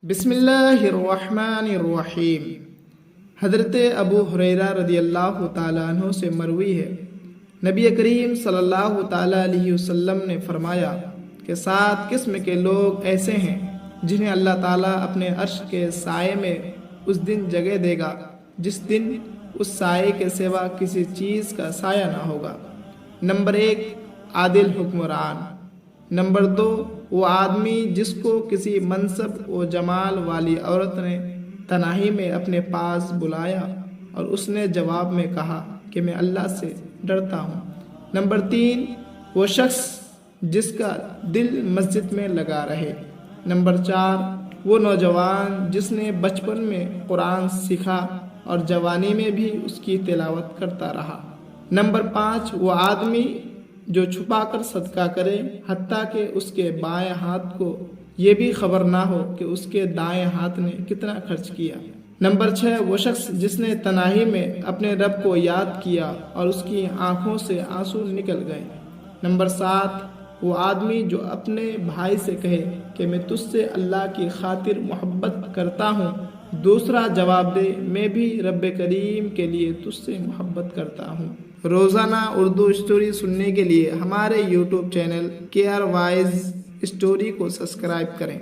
بسم اللہ الرحمن الرحیم۔ حضرت ابو ہریرہ رضی اللہ تعالیٰ عنہ سے مروی ہے، نبی کریم صلی اللہ تعالیٰ علیہ وسلم نے فرمایا کہ 7 قسم کے لوگ ایسے ہیں جنہیں اللہ تعالیٰ اپنے عرش کے سائے میں اس دن جگہ دے گا جس دن اس سائے کے سوا کسی چیز کا سایہ نہ ہوگا۔ نمبر 1، عادل حکمران۔ نمبر 2، وہ آدمی جس کو کسی منصب و جمال والی عورت نے تنہائی میں اپنے پاس بلایا اور اس نے جواب میں کہا کہ میں اللہ سے ڈرتا ہوں۔ نمبر 3، وہ شخص جس کا دل مسجد میں لگا رہے۔ نمبر 4، وہ نوجوان جس نے بچپن میں قرآن سیکھا اور جوانی میں بھی اس کی تلاوت کرتا رہا۔ نمبر 5، وہ آدمی جو چھپا کر صدقہ کرے حتیٰ کہ اس کے بائیں ہاتھ کو یہ بھی خبر نہ ہو کہ اس کے دائیں ہاتھ نے کتنا خرچ کیا۔ نمبر 6، وہ شخص جس نے تنہائی میں اپنے رب کو یاد کیا اور اس کی آنکھوں سے آنسو نکل گئے۔ نمبر 7، وہ آدمی جو اپنے بھائی سے کہے کہ میں تجھ سے اللہ کی خاطر محبت کرتا ہوں، دوسرا جواب دے میں بھی رب کریم کے لیے تجھ سے محبت کرتا ہوں۔ روزانہ اردو اسٹوری سننے کے لیے ہمارے YouTube channel KR Wise story کو سبسکرائب کریں۔